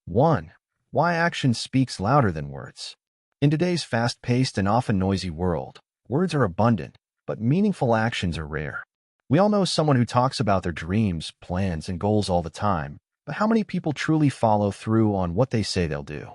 1. Why action speaks louder than words. In today's fast-paced and often noisy world, words are abundant, but meaningful actions are rare. We all know someone who talks about their dreams, plans, and goals all the time, but how many people truly follow through on what they say they'll do?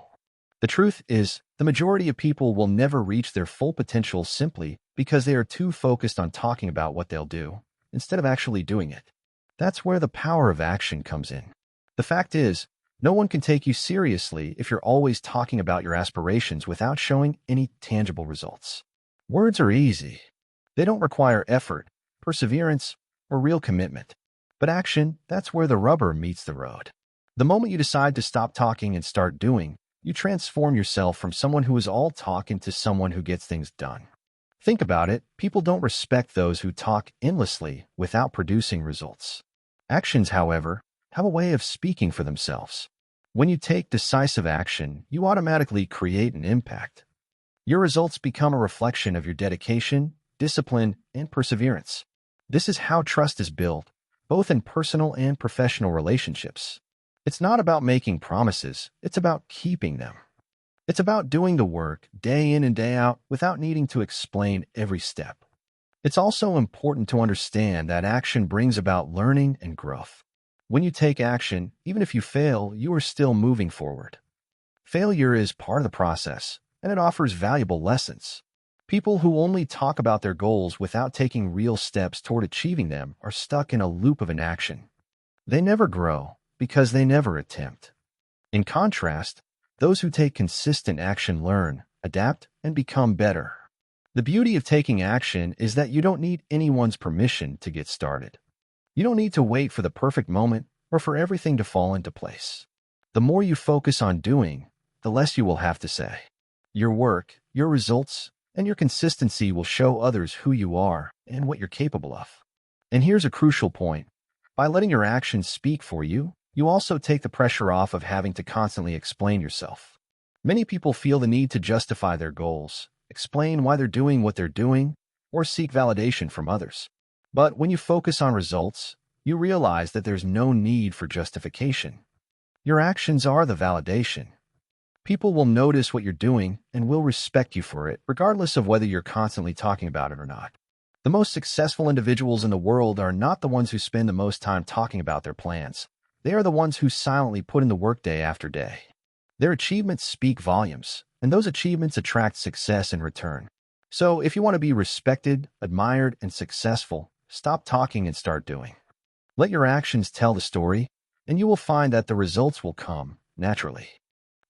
The truth is, the majority of people will never reach their full potential simply because they are too focused on talking about what they'll do, instead of actually doing it. That's where the power of action comes in. The fact is, no one can take you seriously if you're always talking about your aspirations without showing any tangible results. Words are easy. They don't require effort, perseverance, or real commitment. But action, that's where the rubber meets the road. The moment you decide to stop talking and start doing, you transform yourself from someone who is all talk into someone who gets things done. Think about it, people don't respect those who talk endlessly without producing results. Actions, however, have a way of speaking for themselves. When you take decisive action, you automatically create an impact. Your results become a reflection of your dedication, discipline, and perseverance. This is how trust is built, both in personal and professional relationships. It's not about making promises, it's about keeping them. It's about doing the work day in and day out without needing to explain every step. It's also important to understand that action brings about learning and growth. When you take action, even if you fail, you are still moving forward. Failure is part of the process, and it offers valuable lessons. People who only talk about their goals without taking real steps toward achieving them are stuck in a loop of inaction. They never grow because they never attempt. In contrast, those who take consistent action learn, adapt, and become better. The beauty of taking action is that you don't need anyone's permission to get started. You don't need to wait for the perfect moment or for everything to fall into place. The more you focus on doing, the less you will have to say. Your work, your results, and your consistency will show others who you are and what you're capable of. And here's a crucial point. By letting your actions speak for you, you also take the pressure off of having to constantly explain yourself. Many people feel the need to justify their goals, explain why they're doing what they're doing, or seek validation from others. But when you focus on results, you realize that there's no need for justification. Your actions are the validation. People will notice what you're doing and will respect you for it, regardless of whether you're constantly talking about it or not. The most successful individuals in the world are not the ones who spend the most time talking about their plans. They are the ones who silently put in the work day after day. Their achievements speak volumes, and those achievements attract success in return. So if you want to be respected, admired, and successful, stop talking and start doing. Let your actions tell the story, and you will find that the results will come naturally.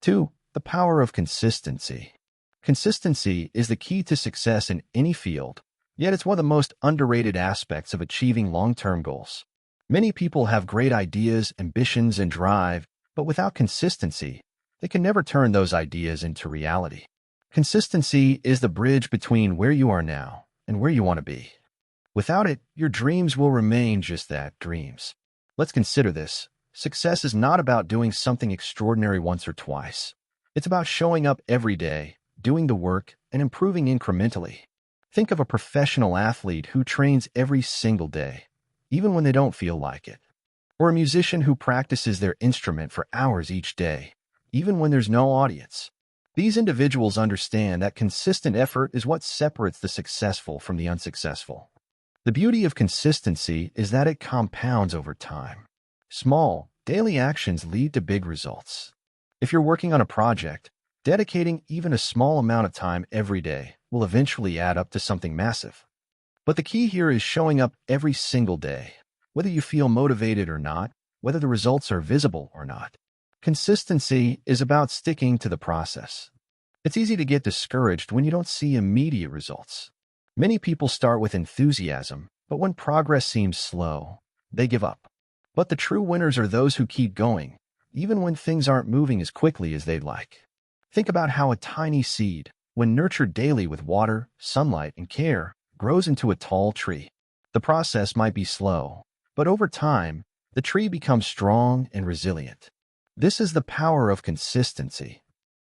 2. The power of consistency. Consistency is the key to success in any field, yet it's one of the most underrated aspects of achieving long-term goals. Many people have great ideas, ambitions, and drive, but without consistency, they can never turn those ideas into reality. Consistency is the bridge between where you are now and where you want to be. Without it, your dreams will remain just that, dreams. Let's consider this. Success is not about doing something extraordinary once or twice. It's about showing up every day, doing the work, and improving incrementally. Think of a professional athlete who trains every single day, even when they don't feel like it. Or a musician who practices their instrument for hours each day, even when there's no audience. These individuals understand that consistent effort is what separates the successful from the unsuccessful. The beauty of consistency is that it compounds over time. Small, daily actions lead to big results. If you're working on a project, dedicating even a small amount of time every day will eventually add up to something massive. But the key here is showing up every single day, whether you feel motivated or not, whether the results are visible or not. Consistency is about sticking to the process. It's easy to get discouraged when you don't see immediate results. Many people start with enthusiasm, but when progress seems slow, they give up. But the true winners are those who keep going, even when things aren't moving as quickly as they'd like. Think about how a tiny seed, when nurtured daily with water, sunlight, and care, grows into a tall tree. The process might be slow, but over time, the tree becomes strong and resilient. This is the power of consistency.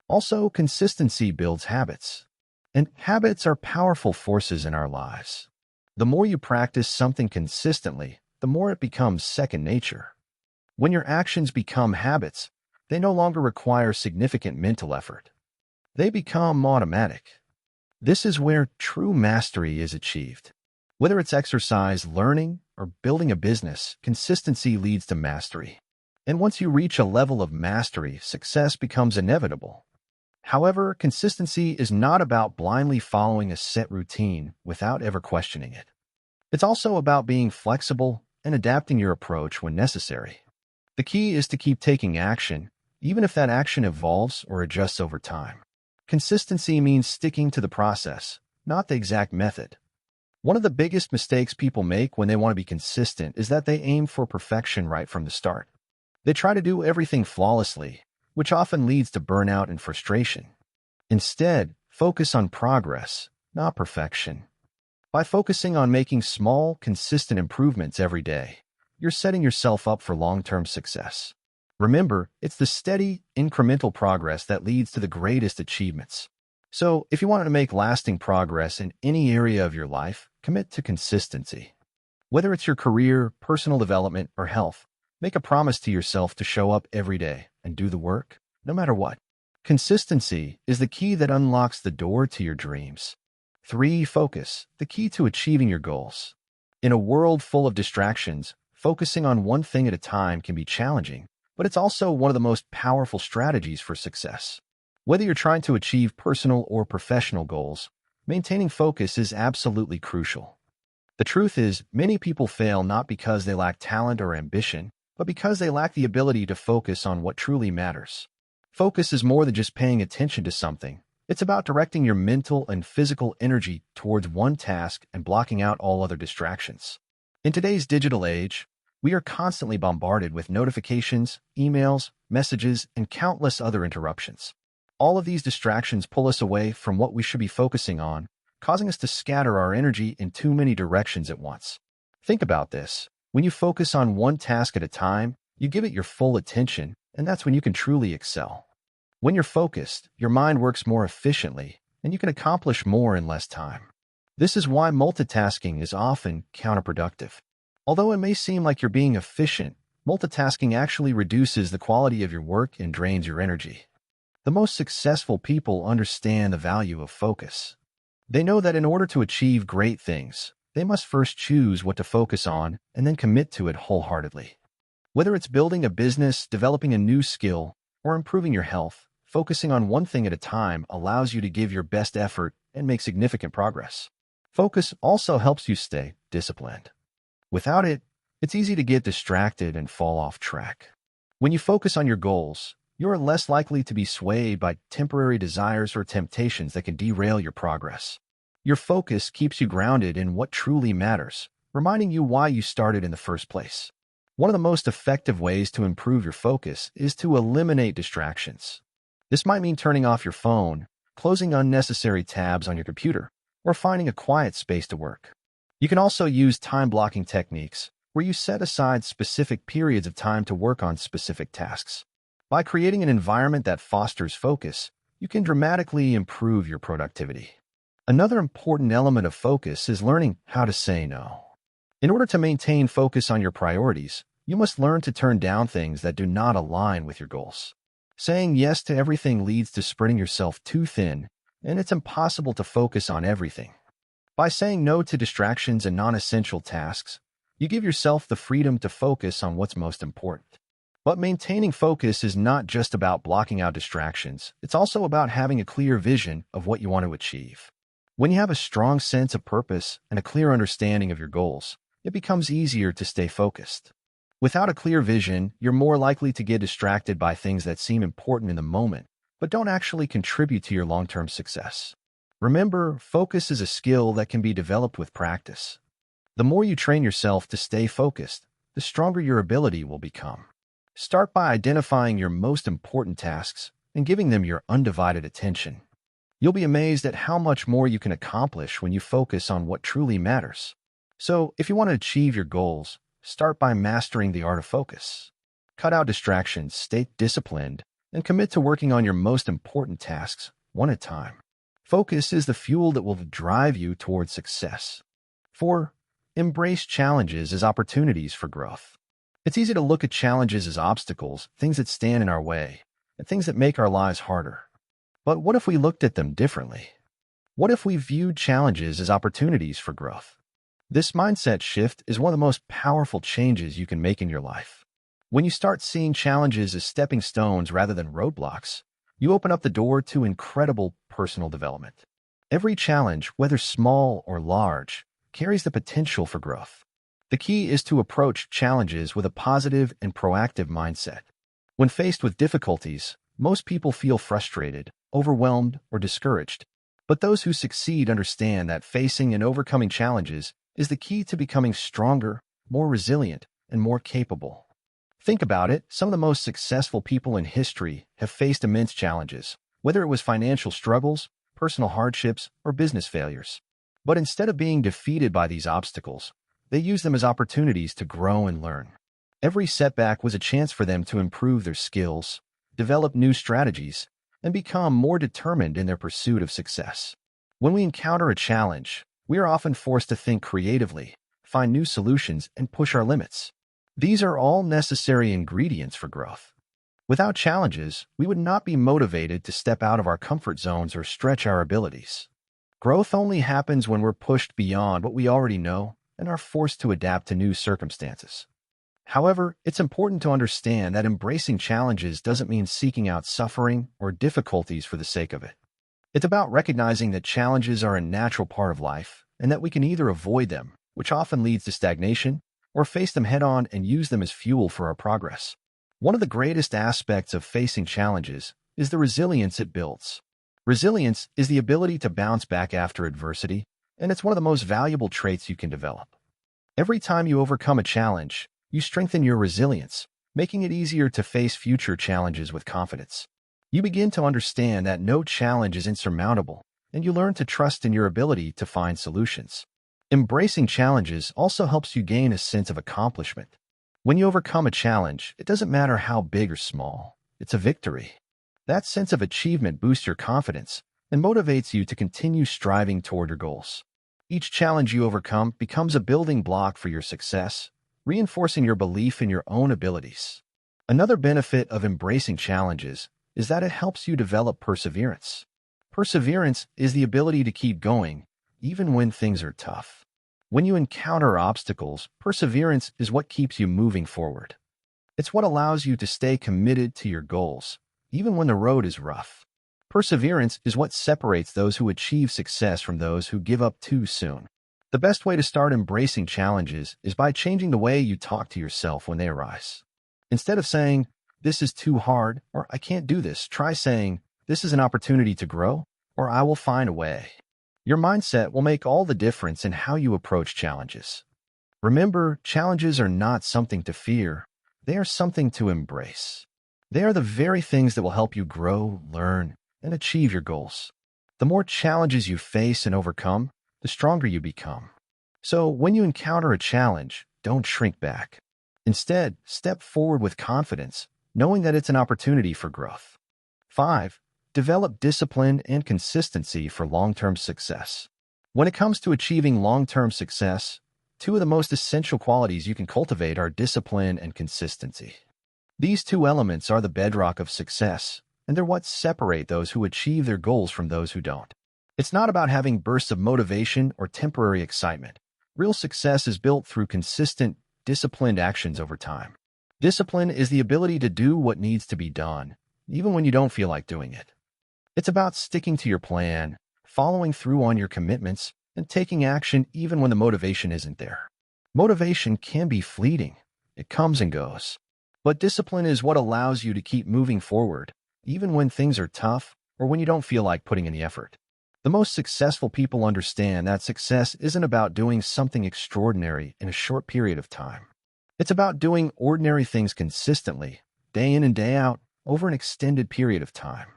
Also, consistency builds habits. And habits are powerful forces in our lives. The more you practice something consistently, the more it becomes second nature. When your actions become habits, They no longer require significant mental effort. They become automatic. This is where true mastery is achieved. Whether it's exercise, learning, or building a business, consistency leads to mastery. And once you reach a level of mastery, success becomes inevitable. However, consistency is not about blindly following a set routine without ever questioning it. It's also about being flexible and adapting your approach when necessary. The key is to keep taking action, even if that action evolves or adjusts over time. Consistency means sticking to the process, not the exact method. One of the biggest mistakes people make when they want to be consistent is that they aim for perfection right from the start. They try to do everything flawlessly, which often leads to burnout and frustration. Instead, focus on progress, not perfection. By focusing on making small, consistent improvements every day, you're setting yourself up for long-term success. Remember, it's the steady, incremental progress that leads to the greatest achievements. So, if you want to make lasting progress in any area of your life, commit to consistency. Whether it's your career, personal development, or health, make a promise to yourself to show up every day and do the work, no matter what. Consistency is the key that unlocks the door to your dreams. 3. Focus, the key to achieving your goals. In a world full of distractions, focusing on one thing at a time can be challenging, but it's also one of the most powerful strategies for success. Whether you're trying to achieve personal or professional goals, maintaining focus is absolutely crucial. The truth is, many people fail not because they lack talent or ambition, but because they lack the ability to focus on what truly matters. Focus is more than just paying attention to something. It's about directing your mental and physical energy towards one task and blocking out all other distractions. In today's digital age, we are constantly bombarded with notifications, emails, messages, and countless other interruptions. All of these distractions pull us away from what we should be focusing on, causing us to scatter our energy in too many directions at once. Think about this. When you focus on one task at a time, you give it your full attention, and that's when you can truly excel. When you're focused, your mind works more efficiently, and you can accomplish more in less time. This is why multitasking is often counterproductive. Although it may seem like you're being efficient, multitasking actually reduces the quality of your work and drains your energy. The most successful people understand the value of focus. They know that in order to achieve great things, they must first choose what to focus on and then commit to it wholeheartedly. Whether it's building a business, developing a new skill, or improving your health, focusing on one thing at a time allows you to give your best effort and make significant progress. Focus also helps you stay disciplined. Without it, it's easy to get distracted and fall off track. When you focus on your goals, you are less likely to be swayed by temporary desires or temptations that can derail your progress. Your focus keeps you grounded in what truly matters, reminding you why you started in the first place. One of the most effective ways to improve your focus is to eliminate distractions. This might mean turning off your phone, closing unnecessary tabs on your computer, or finding a quiet space to work. You can also use time-blocking techniques, where you set aside specific periods of time to work on specific tasks. By creating an environment that fosters focus, you can dramatically improve your productivity. Another important element of focus is learning how to say no. In order to maintain focus on your priorities, you must learn to turn down things that do not align with your goals. Saying yes to everything leads to spreading yourself too thin, and it's impossible to focus on everything. By saying no to distractions and non-essential tasks, you give yourself the freedom to focus on what's most important. But maintaining focus is not just about blocking out distractions, it's also about having a clear vision of what you want to achieve. When you have a strong sense of purpose and a clear understanding of your goals, it becomes easier to stay focused. Without a clear vision, you're more likely to get distracted by things that seem important in the moment, but don't actually contribute to your long-term success. Remember, focus is a skill that can be developed with practice. The more you train yourself to stay focused, the stronger your ability will become. Start by identifying your most important tasks and giving them your undivided attention. You'll be amazed at how much more you can accomplish when you focus on what truly matters. So, if you want to achieve your goals, start by mastering the art of focus. Cut out distractions, stay disciplined, and commit to working on your most important tasks, one at a time. Focus is the fuel that will drive you towards success. 4. Embrace challenges as opportunities for growth. It's easy to look at challenges as obstacles, things that stand in our way, and things that make our lives harder. But what if we looked at them differently? What if we viewed challenges as opportunities for growth? This mindset shift is one of the most powerful changes you can make in your life. When you start seeing challenges as stepping stones rather than roadblocks, you open up the door to incredible personal development. Every challenge, whether small or large, carries the potential for growth. The key is to approach challenges with a positive and proactive mindset. When faced with difficulties, most people feel frustrated, overwhelmed, or discouraged. But those who succeed understand that facing and overcoming challenges is the key to becoming stronger, more resilient, and more capable. Think about it, some of the most successful people in history have faced immense challenges, whether it was financial struggles, personal hardships, or business failures. But instead of being defeated by these obstacles, they used them as opportunities to grow and learn. Every setback was a chance for them to improve their skills, develop new strategies, and become more determined in their pursuit of success. When we encounter a challenge, we are often forced to think creatively, find new solutions, and push our limits. These are all necessary ingredients for growth. Without challenges, we would not be motivated to step out of our comfort zones or stretch our abilities. Growth only happens when we're pushed beyond what we already know and are forced to adapt to new circumstances. However, it's important to understand that embracing challenges doesn't mean seeking out suffering or difficulties for the sake of it. It's about recognizing that challenges are a natural part of life and that we can either avoid them, which often leads to stagnation, or face them head-on and use them as fuel for our progress. One of the greatest aspects of facing challenges is the resilience it builds. Resilience is the ability to bounce back after adversity, and it's one of the most valuable traits you can develop. Every time you overcome a challenge, you strengthen your resilience, making it easier to face future challenges with confidence. You begin to understand that no challenge is insurmountable, and you learn to trust in your ability to find solutions. Embracing challenges also helps you gain a sense of accomplishment. When you overcome a challenge, it doesn't matter how big or small, it's a victory. That sense of achievement boosts your confidence and motivates you to continue striving toward your goals. Each challenge you overcome becomes a building block for your success, reinforcing your belief in your own abilities. Another benefit of embracing challenges is that it helps you develop perseverance. Perseverance is the ability to keep going, even when things are tough. When you encounter obstacles, perseverance is what keeps you moving forward. It's what allows you to stay committed to your goals, even when the road is rough. Perseverance is what separates those who achieve success from those who give up too soon. The best way to start embracing challenges is by changing the way you talk to yourself when they arise. Instead of saying, "This is too hard," or "I can't do this," try saying, "This is an opportunity to grow," or "I will find a way." Your mindset will make all the difference in how you approach challenges. Remember, challenges are not something to fear. They are something to embrace. They are the very things that will help you grow, learn, and achieve your goals. The more challenges you face and overcome, the stronger you become. So when you encounter a challenge, don't shrink back. Instead, step forward with confidence, knowing that it's an opportunity for growth. 5. Develop discipline and consistency for long-term success. When it comes to achieving long-term success, two of the most essential qualities you can cultivate are discipline and consistency. These two elements are the bedrock of success, and they're what separate those who achieve their goals from those who don't. It's not about having bursts of motivation or temporary excitement. Real success is built through consistent, disciplined actions over time. Discipline is the ability to do what needs to be done, even when you don't feel like doing it. It's about sticking to your plan, following through on your commitments, and taking action even when the motivation isn't there. Motivation can be fleeting. It comes and goes. But discipline is what allows you to keep moving forward, even when things are tough or when you don't feel like putting in the effort. The most successful people understand that success isn't about doing something extraordinary in a short period of time. It's about doing ordinary things consistently, day in and day out, over an extended period of time.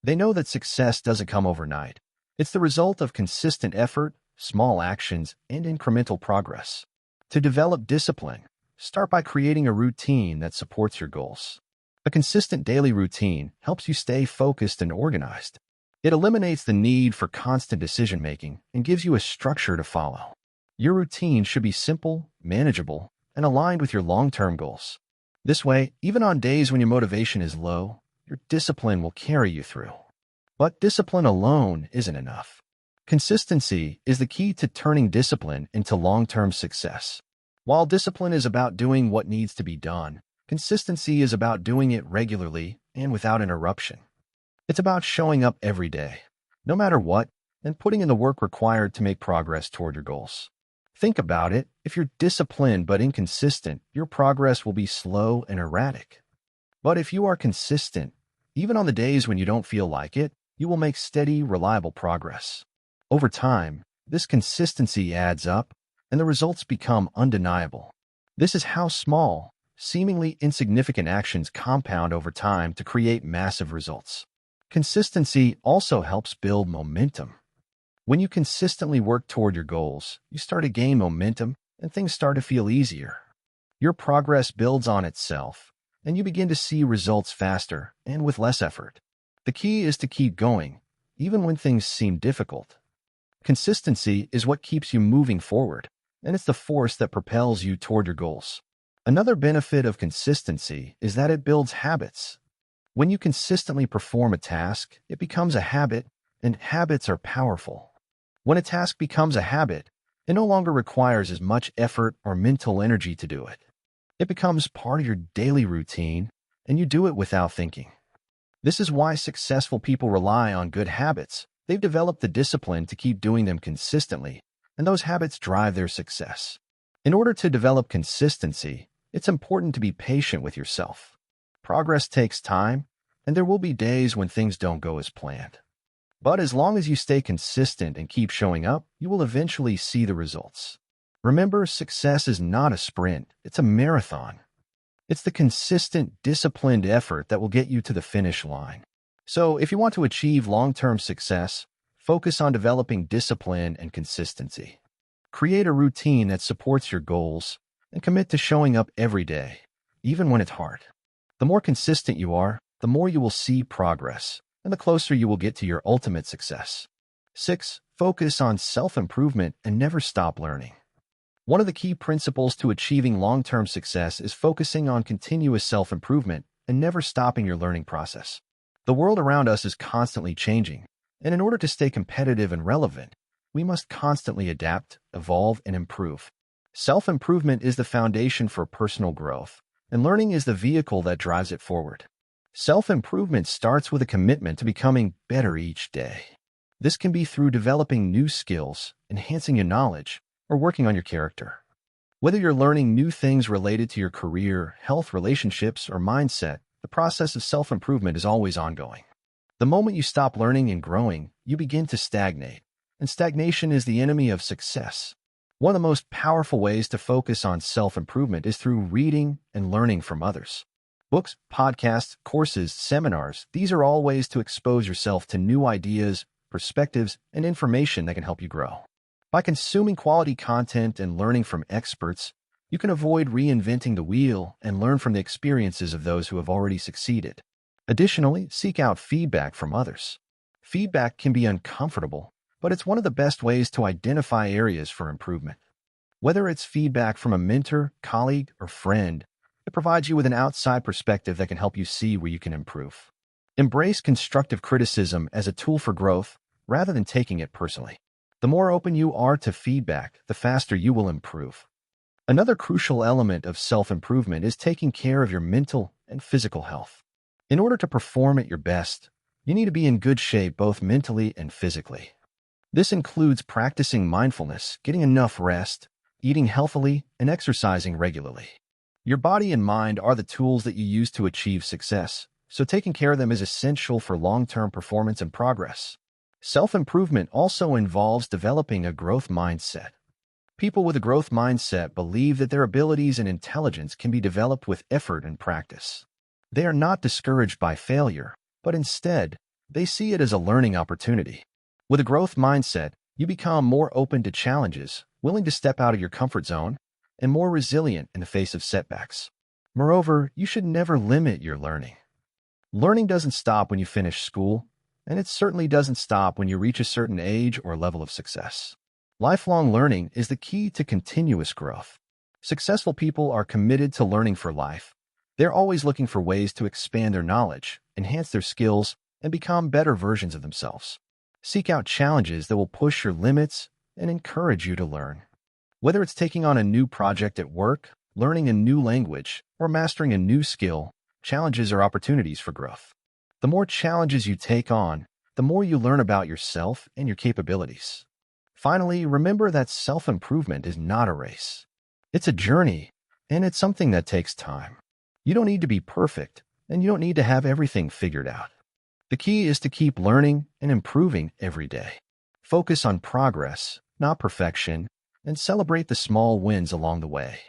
They know that success doesn't come overnight. It's the result of consistent effort, small actions, and incremental progress. To develop discipline, start by creating a routine that supports your goals. A consistent daily routine helps you stay focused and organized. It eliminates the need for constant decision-making and gives you a structure to follow. Your routine should be simple, manageable, and aligned with your long-term goals. This way, even on days when your motivation is low, your discipline will carry you through. But discipline alone isn't enough. Consistency is the key to turning discipline into long-term success. While discipline is about doing what needs to be done, consistency is about doing it regularly and without interruption. It's about showing up every day, no matter what, and putting in the work required to make progress toward your goals. Think about it. If you're disciplined but inconsistent, your progress will be slow and erratic. But if you are consistent, even on the days when you don't feel like it, you will make steady, reliable progress. Over time, this consistency adds up, and the results become undeniable. This is how small, seemingly insignificant actions compound over time to create massive results. Consistency also helps build momentum. When you consistently work toward your goals, you start to gain momentum and things start to feel easier. Your progress builds on itself, and you begin to see results faster and with less effort. The key is to keep going, even when things seem difficult. Consistency is what keeps you moving forward, and it's the force that propels you toward your goals. Another benefit of consistency is that it builds habits. When you consistently perform a task, it becomes a habit, and habits are powerful. When a task becomes a habit, it no longer requires as much effort or mental energy to do it. It becomes part of your daily routine, and you do it without thinking. This is why successful people rely on good habits. They've developed the discipline to keep doing them consistently, and those habits drive their success. In order to develop consistency, it's important to be patient with yourself. Progress takes time, and there will be days when things don't go as planned. But as long as you stay consistent and keep showing up, you will eventually see the results. Remember, success is not a sprint, it's a marathon. It's the consistent, disciplined effort that will get you to the finish line. So, if you want to achieve long-term success, focus on developing discipline and consistency. Create a routine that supports your goals and commit to showing up every day, even when it's hard. The more consistent you are, the more you will see progress, and the closer you will get to your ultimate success. 6. Focus on self-improvement and never stop learning. One of the key principles to achieving long-term success is focusing on continuous self-improvement and never stopping your learning process. The world around us is constantly changing, and in order to stay competitive and relevant, we must constantly adapt, evolve, and improve. Self-improvement is the foundation for personal growth, and learning is the vehicle that drives it forward. Self-improvement starts with a commitment to becoming better each day. This can be through developing new skills, enhancing your knowledge, or working on your character. Whether you're learning new things related to your career, health, relationships, or mindset, the process of self-improvement is always ongoing. The moment you stop learning and growing, you begin to stagnate, and stagnation is the enemy of success. One of the most powerful ways to focus on self-improvement is through reading and learning from others. Books, podcasts, courses, seminars, these are all ways to expose yourself to new ideas, perspectives, and information that can help you grow. By consuming quality content and learning from experts, you can avoid reinventing the wheel and learn from the experiences of those who have already succeeded. Additionally, seek out feedback from others. Feedback can be uncomfortable, but it's one of the best ways to identify areas for improvement. Whether it's feedback from a mentor, colleague, or friend, it provides you with an outside perspective that can help you see where you can improve. Embrace constructive criticism as a tool for growth rather than taking it personally. The more open you are to feedback, the faster you will improve. Another crucial element of self-improvement is taking care of your mental and physical health. In order to perform at your best, you need to be in good shape both mentally and physically. This includes practicing mindfulness, getting enough rest, eating healthily, and exercising regularly. Your body and mind are the tools that you use to achieve success, so taking care of them is essential for long-term performance and progress. Self-improvement also involves developing a growth mindset. People with a growth mindset believe that their abilities and intelligence can be developed with effort and practice. They are not discouraged by failure, but instead, they see it as a learning opportunity. With a growth mindset, you become more open to challenges, willing to step out of your comfort zone, and more resilient in the face of setbacks. Moreover, you should never limit your learning. Learning doesn't stop when you finish school, and it certainly doesn't stop when you reach a certain age or level of success. Lifelong learning is the key to continuous growth. Successful people are committed to learning for life. They're always looking for ways to expand their knowledge, enhance their skills, and become better versions of themselves. Seek out challenges that will push your limits and encourage you to learn. Whether it's taking on a new project at work, learning a new language, or mastering a new skill, challenges are opportunities for growth. The more challenges you take on, the more you learn about yourself and your capabilities. Finally, remember that self-improvement is not a race. It's a journey, and it's something that takes time. You don't need to be perfect, and you don't need to have everything figured out. The key is to keep learning and improving every day. Focus on progress, not perfection, and celebrate the small wins along the way.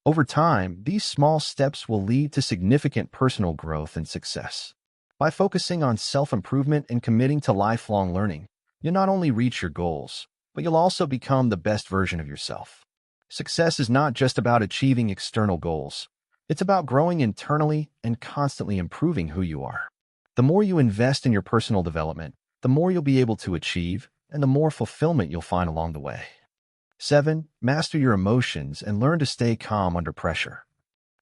Over time, these small steps will lead to significant personal growth and success. By focusing on self-improvement and committing to lifelong learning, you'll not only reach your goals, but you'll also become the best version of yourself. Success is not just about achieving external goals. It's about growing internally and constantly improving who you are. The more you invest in your personal development, the more you'll be able to achieve, and the more fulfillment you'll find along the way. 7. Master your emotions and learn to stay calm under pressure.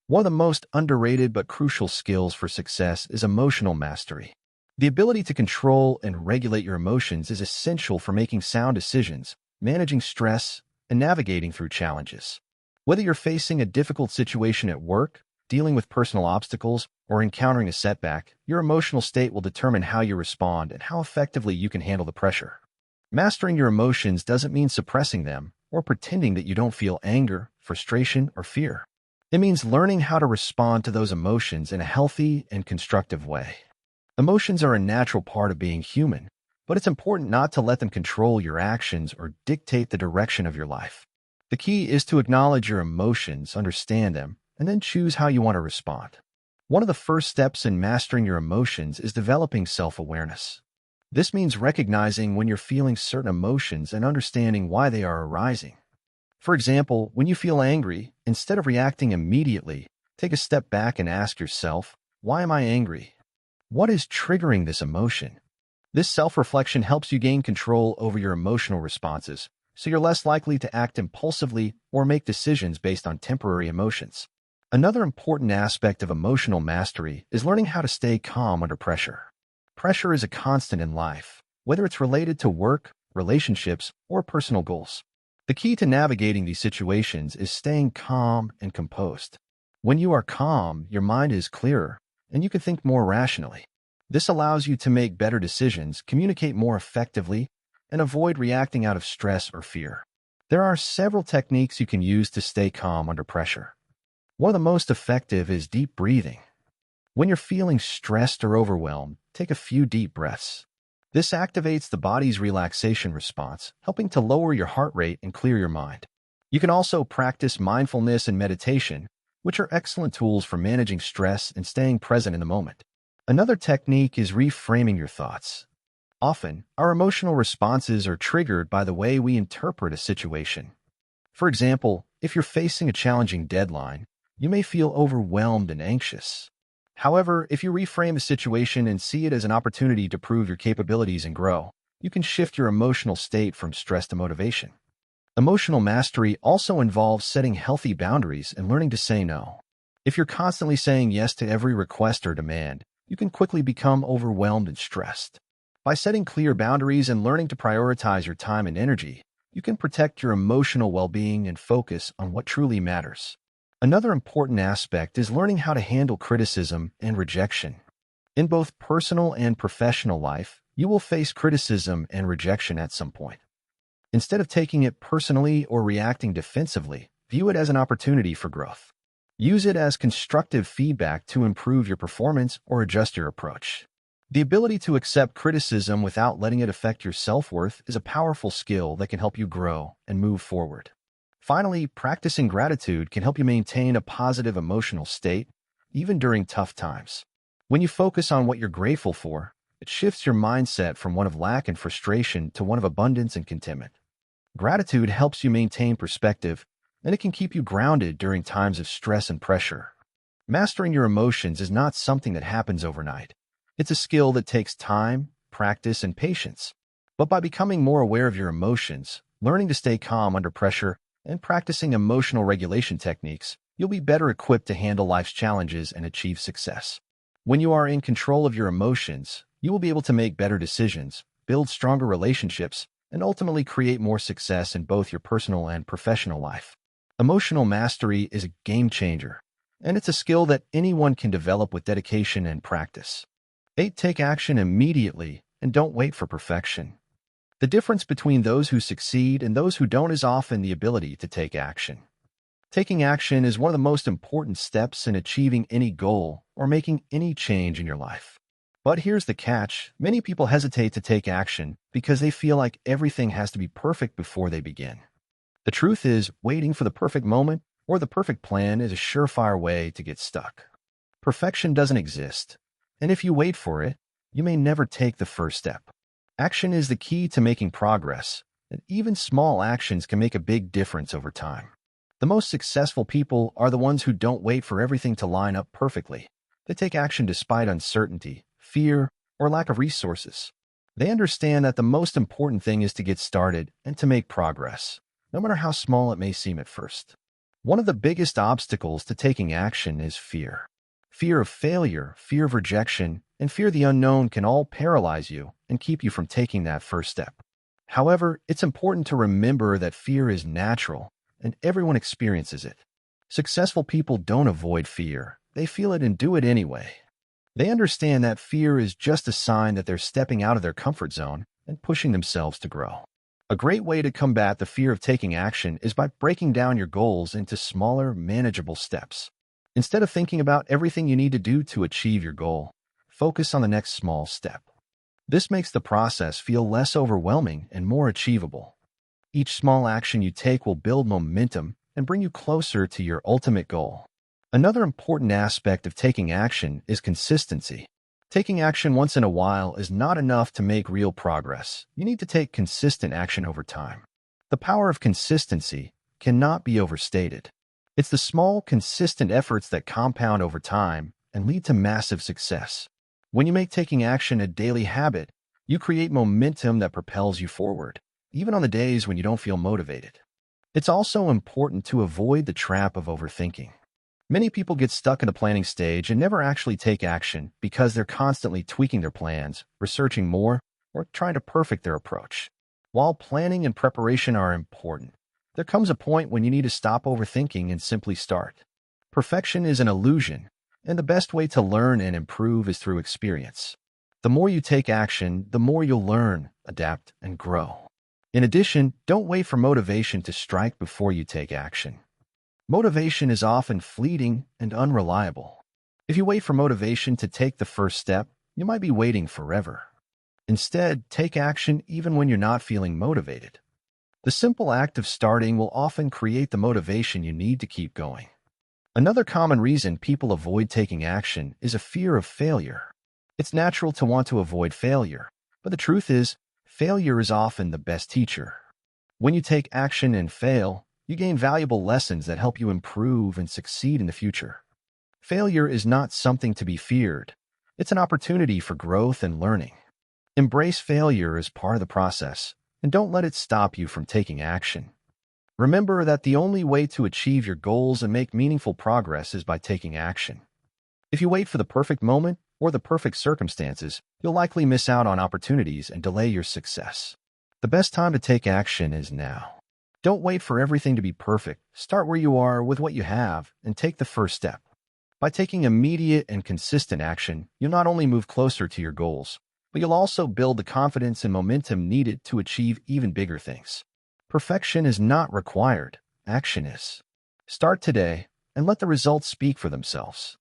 One of the most underrated but crucial skills for success is emotional mastery. The ability to control and regulate your emotions is essential for making sound decisions, managing stress, and navigating through challenges. Whether you're facing a difficult situation at work, dealing with personal obstacles, or encountering a setback, your emotional state will determine how you respond and how effectively you can handle the pressure. Mastering your emotions doesn't mean suppressing them or pretending that you don't feel anger, frustration, or fear. It means learning how to respond to those emotions in a healthy and constructive way. Emotions are a natural part of being human, but it's important not to let them control your actions or dictate the direction of your life. The key is to acknowledge your emotions, understand them, and then choose how you want to respond. One of the first steps in mastering your emotions is developing self-awareness. This means recognizing when you're feeling certain emotions and understanding why they are arising. For example, when you feel angry, instead of reacting immediately, take a step back and ask yourself, why am I angry? What is triggering this emotion? This self-reflection helps you gain control over your emotional responses, so you're less likely to act impulsively or make decisions based on temporary emotions. Another important aspect of emotional mastery is learning how to stay calm under pressure. Pressure is a constant in life, whether it's related to work, relationships, or personal goals. The key to navigating these situations is staying calm and composed. When you are calm, your mind is clearer, and you can think more rationally. This allows you to make better decisions, communicate more effectively, and avoid reacting out of stress or fear. There are several techniques you can use to stay calm under pressure. One of the most effective is deep breathing. When you're feeling stressed or overwhelmed, take a few deep breaths. This activates the body's relaxation response, helping to lower your heart rate and clear your mind. You can also practice mindfulness and meditation, which are excellent tools for managing stress and staying present in the moment. Another technique is reframing your thoughts. Often, our emotional responses are triggered by the way we interpret a situation. For example, if you're facing a challenging deadline, you may feel overwhelmed and anxious. However, if you reframe a situation and see it as an opportunity to prove your capabilities and grow, you can shift your emotional state from stress to motivation. Emotional mastery also involves setting healthy boundaries and learning to say no. If you're constantly saying yes to every request or demand, you can quickly become overwhelmed and stressed. By setting clear boundaries and learning to prioritize your time and energy, you can protect your emotional well-being and focus on what truly matters. Another important aspect is learning how to handle criticism and rejection. In both personal and professional life, you will face criticism and rejection at some point. Instead of taking it personally or reacting defensively, view it as an opportunity for growth. Use it as constructive feedback to improve your performance or adjust your approach. The ability to accept criticism without letting it affect your self-worth is a powerful skill that can help you grow and move forward. Finally, practicing gratitude can help you maintain a positive emotional state, even during tough times. When you focus on what you're grateful for, it shifts your mindset from one of lack and frustration to one of abundance and contentment. Gratitude helps you maintain perspective, and it can keep you grounded during times of stress and pressure. Mastering your emotions is not something that happens overnight. It's a skill that takes time, practice, and patience. But by becoming more aware of your emotions, learning to stay calm under pressure, and practicing emotional regulation techniques, you'll be better equipped to handle life's challenges and achieve success. When you are in control of your emotions, you will be able to make better decisions, build stronger relationships, and ultimately create more success in both your personal and professional life. Emotional mastery is a game changer, and it's a skill that anyone can develop with dedication and practice. 8. Take action immediately and don't wait for perfection. The difference between those who succeed and those who don't is often the ability to take action. Taking action is one of the most important steps in achieving any goal or making any change in your life. But here's the catch. Many people hesitate to take action because they feel like everything has to be perfect before they begin. The truth is, waiting for the perfect moment or the perfect plan is a surefire way to get stuck. Perfection doesn't exist, and if you wait for it, you may never take the first step. Action is the key to making progress, and even small actions can make a big difference over time. The most successful people are the ones who don't wait for everything to line up perfectly. They take action despite uncertainty, fear, or lack of resources. They understand that the most important thing is to get started and to make progress, no matter how small it may seem at first. One of the biggest obstacles to taking action is fear. Fear of failure, fear of rejection, and fear of the unknown can all paralyze you and keep you from taking that first step. However, it's important to remember that fear is natural and everyone experiences it. Successful people don't avoid fear. They feel it and do it anyway. They understand that fear is just a sign that they're stepping out of their comfort zone and pushing themselves to grow. A great way to combat the fear of taking action is by breaking down your goals into smaller, manageable steps. Instead of thinking about everything you need to do to achieve your goal, focus on the next small step. This makes the process feel less overwhelming and more achievable. Each small action you take will build momentum and bring you closer to your ultimate goal. Another important aspect of taking action is consistency. Taking action once in a while is not enough to make real progress. You need to take consistent action over time. The power of consistency cannot be overstated. It's the small, consistent efforts that compound over time and lead to massive success. When you make taking action a daily habit, you create momentum that propels you forward, even on the days when you don't feel motivated. It's also important to avoid the trap of overthinking. Many people get stuck in the planning stage and never actually take action because they're constantly tweaking their plans, researching more, or trying to perfect their approach. While planning and preparation are important, there comes a point when you need to stop overthinking and simply start. Perfection is an illusion, and the best way to learn and improve is through experience. The more you take action, the more you'll learn, adapt, and grow. In addition, don't wait for motivation to strike before you take action. Motivation is often fleeting and unreliable. If you wait for motivation to take the first step, you might be waiting forever. Instead, take action even when you're not feeling motivated. The simple act of starting will often create the motivation you need to keep going. Another common reason people avoid taking action is a fear of failure. It's natural to want to avoid failure, but the truth is, failure is often the best teacher. When you take action and fail, you gain valuable lessons that help you improve and succeed in the future. Failure is not something to be feared. It's an opportunity for growth and learning. Embrace failure as part of the process, and don't let it stop you from taking action. Remember that the only way to achieve your goals and make meaningful progress is by taking action. If you wait for the perfect moment or the perfect circumstances, you'll likely miss out on opportunities and delay your success. The best time to take action is now. Don't wait for everything to be perfect. Start where you are with what you have and take the first step. By taking immediate and consistent action, you'll not only move closer to your goals, but you'll also build the confidence and momentum needed to achieve even bigger things. Perfection is not required. Action is. Start today and let the results speak for themselves.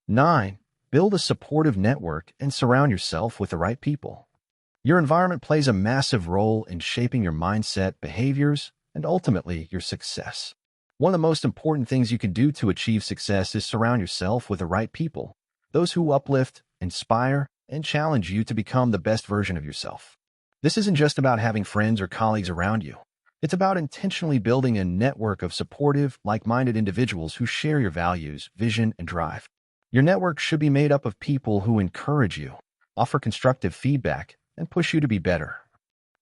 9. Build a supportive network and surround yourself with the right people. Your environment plays a massive role in shaping your mindset, behaviors, and ultimately your success. One of the most important things you can do to achieve success is surround yourself with the right people, those who uplift, inspire, and challenge you to become the best version of yourself. This isn't just about having friends or colleagues around you. It's about intentionally building a network of supportive, like-minded individuals who share your values, vision, and drive. Your network should be made up of people who encourage you, offer constructive feedback, and push you to be better.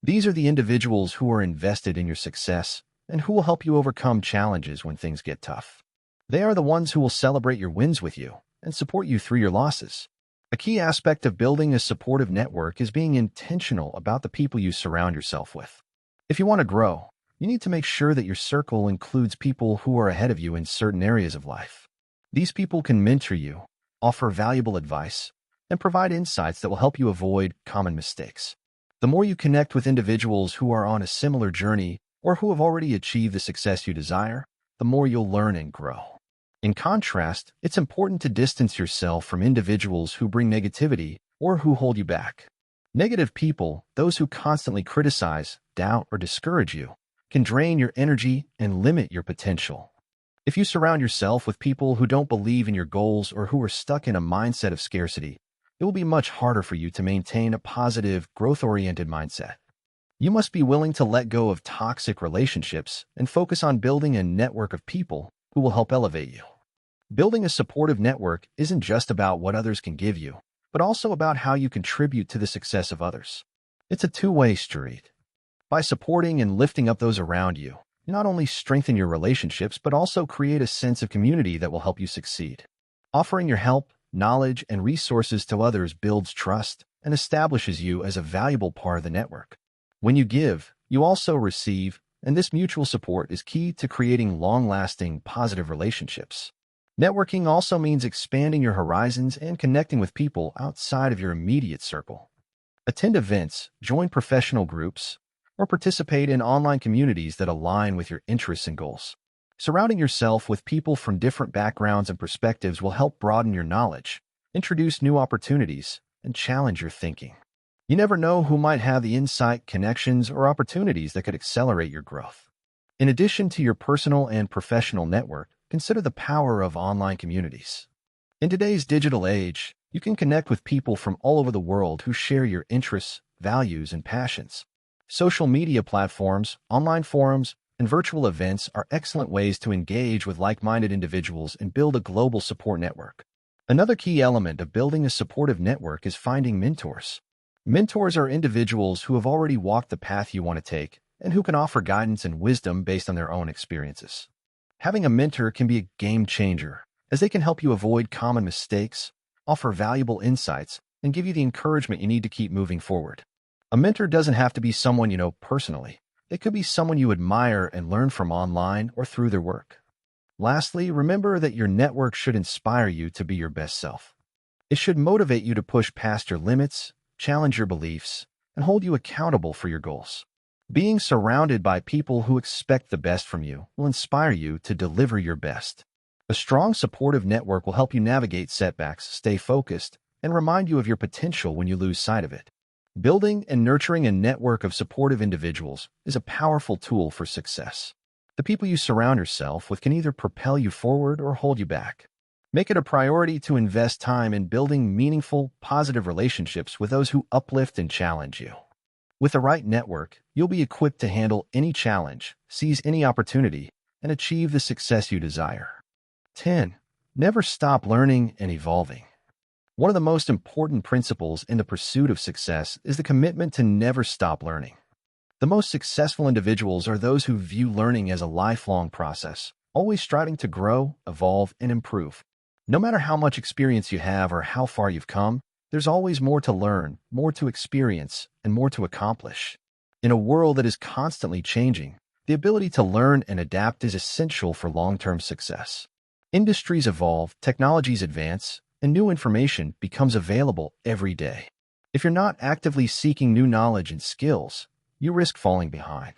These are the individuals who are invested in your success and who will help you overcome challenges when things get tough. They are the ones who will celebrate your wins with you and support you through your losses. A key aspect of building a supportive network is being intentional about the people you surround yourself with. If you want to grow, you need to make sure that your circle includes people who are ahead of you in certain areas of life. These people can mentor you, offer valuable advice, and provide insights that will help you avoid common mistakes. The more you connect with individuals who are on a similar journey or who have already achieved the success you desire, the more you'll learn and grow. In contrast, it's important to distance yourself from individuals who bring negativity or who hold you back. Negative people, those who constantly criticize, doubt, or discourage you, can drain your energy and limit your potential. If you surround yourself with people who don't believe in your goals or who are stuck in a mindset of scarcity, it will be much harder for you to maintain a positive, growth-oriented mindset. You must be willing to let go of toxic relationships and focus on building a network of people who will help elevate you. Building a supportive network isn't just about what others can give you, but also about how you contribute to the success of others. It's a two-way street. By supporting and lifting up those around you, you not only strengthen your relationships, but also create a sense of community that will help you succeed. Offering your help, knowledge, and resources to others builds trust and establishes you as a valuable part of the network. When you give, you also receive, and this mutual support is key to creating long-lasting, positive relationships. Networking also means expanding your horizons and connecting with people outside of your immediate circle. Attend events, join professional groups, or participate in online communities that align with your interests and goals. Surrounding yourself with people from different backgrounds and perspectives will help broaden your knowledge, introduce new opportunities, and challenge your thinking. You never know who might have the insight, connections, or opportunities that could accelerate your growth. In addition to your personal and professional network, consider the power of online communities. In today's digital age, you can connect with people from all over the world who share your interests, values, and passions. Social media platforms, online forums, and virtual events are excellent ways to engage with like-minded individuals and build a global support network. Another key element of building a supportive network is finding mentors. Mentors are individuals who have already walked the path you want to take and who can offer guidance and wisdom based on their own experiences. Having a mentor can be a game changer, as they can help you avoid common mistakes, offer valuable insights, and give you the encouragement you need to keep moving forward. A mentor doesn't have to be someone you know personally. It could be someone you admire and learn from online or through their work. Lastly, remember that your network should inspire you to be your best self. It should motivate you to push past your limits, challenge your beliefs, and hold you accountable for your goals. Being surrounded by people who expect the best from you will inspire you to deliver your best. A strong, supportive network will help you navigate setbacks, stay focused, and remind you of your potential when you lose sight of it. Building and nurturing a network of supportive individuals is a powerful tool for success. The people you surround yourself with can either propel you forward or hold you back. Make it a priority to invest time in building meaningful, positive relationships with those who uplift and challenge you. With the right network, you'll be equipped to handle any challenge, seize any opportunity, and achieve the success you desire. 10. Never stop learning and evolving. One of the most important principles in the pursuit of success is the commitment to never stop learning. The most successful individuals are those who view learning as a lifelong process, always striving to grow, evolve, and improve. No matter how much experience you have or how far you've come, there's always more to learn, more to experience, and more to accomplish. In a world that is constantly changing, the ability to learn and adapt is essential for long-term success. Industries evolve, technologies advance, and new information becomes available every day. If you're not actively seeking new knowledge and skills, you risk falling behind.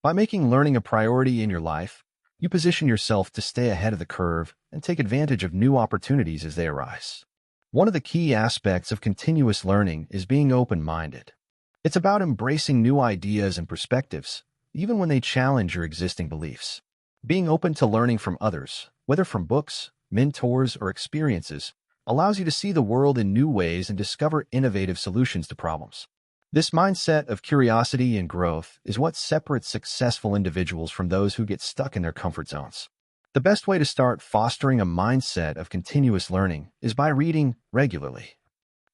By making learning a priority in your life, you position yourself to stay ahead of the curve and take advantage of new opportunities as they arise. One of the key aspects of continuous learning is being open-minded. It's about embracing new ideas and perspectives, even when they challenge your existing beliefs. Being open to learning from others, whether from books, mentors, or experiences, allows you to see the world in new ways and discover innovative solutions to problems. This mindset of curiosity and growth is what separates successful individuals from those who get stuck in their comfort zones. The best way to start fostering a mindset of continuous learning is by reading regularly.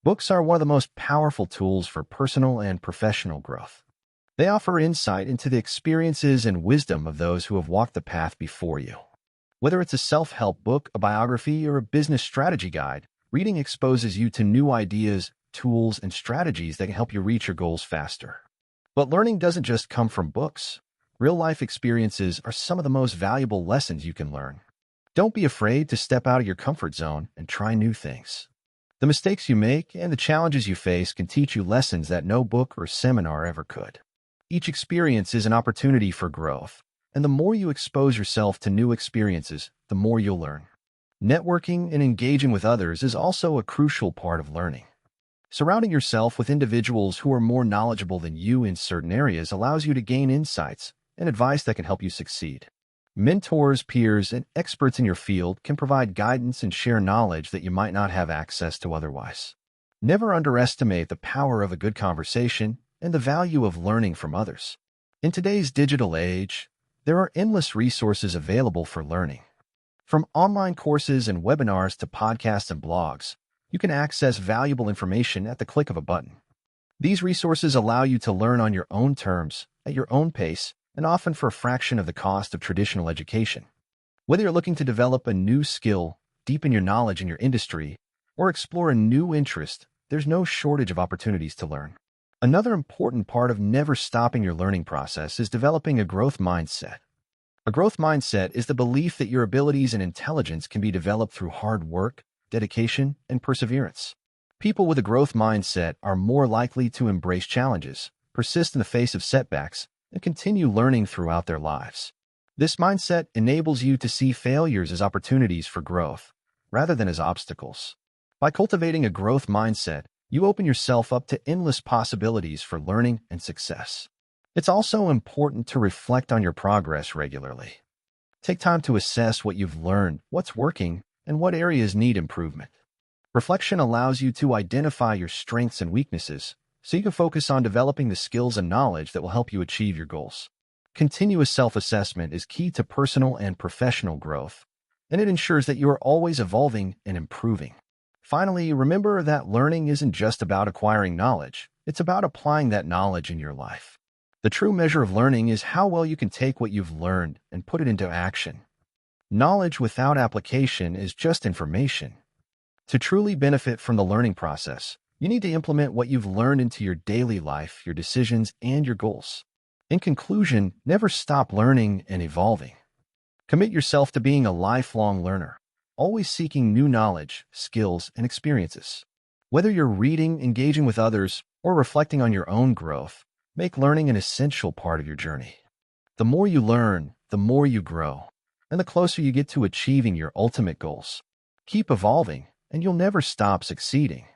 Books are one of the most powerful tools for personal and professional growth. They offer insight into the experiences and wisdom of those who have walked the path before you. Whether it's a self-help book, a biography, or a business strategy guide, reading exposes you to new ideas, tools, and strategies that can help you reach your goals faster. But learning doesn't just come from books. Real-life experiences are some of the most valuable lessons you can learn. Don't be afraid to step out of your comfort zone and try new things. The mistakes you make and the challenges you face can teach you lessons that no book or seminar ever could. Each experience is an opportunity for growth, and the more you expose yourself to new experiences, the more you'll learn. Networking and engaging with others is also a crucial part of learning. Surrounding yourself with individuals who are more knowledgeable than you in certain areas allows you to gain insights and advice that can help you succeed. Mentors, peers, and experts in your field can provide guidance and share knowledge that you might not have access to otherwise. Never underestimate the power of a good conversation and the value of learning from others. In today's digital age, there are endless resources available for learning. From online courses and webinars to podcasts and blogs, you can access valuable information at the click of a button. These resources allow you to learn on your own terms, at your own pace, and often for a fraction of the cost of traditional education. Whether you're looking to develop a new skill, deepen your knowledge in your industry, or explore a new interest, there's no shortage of opportunities to learn. Another important part of never stopping your learning process is developing a growth mindset. A growth mindset is the belief that your abilities and intelligence can be developed through hard work, dedication, and perseverance. People with a growth mindset are more likely to embrace challenges, persist in the face of setbacks, and continue learning throughout their lives. This mindset enables you to see failures as opportunities for growth, rather than as obstacles. By cultivating a growth mindset, you open yourself up to endless possibilities for learning and success. It's also important to reflect on your progress regularly. Take time to assess what you've learned, what's working, and what areas need improvement. Reflection allows you to identify your strengths and weaknesses, so you can focus on developing the skills and knowledge that will help you achieve your goals. Continuous self-assessment is key to personal and professional growth, and it ensures that you are always evolving and improving. Finally, remember that learning isn't just about acquiring knowledge, it's about applying that knowledge in your life. The true measure of learning is how well you can take what you've learned and put it into action. Knowledge without application is just information. To truly benefit from the learning process, you need to implement what you've learned into your daily life, your decisions, and your goals. In conclusion, never stop learning and evolving. Commit yourself to being a lifelong learner, always seeking new knowledge, skills, and experiences. Whether you're reading, engaging with others, or reflecting on your own growth, make learning an essential part of your journey. The more you learn, the more you grow, and the closer you get to achieving your ultimate goals. Keep evolving, and you'll never stop succeeding.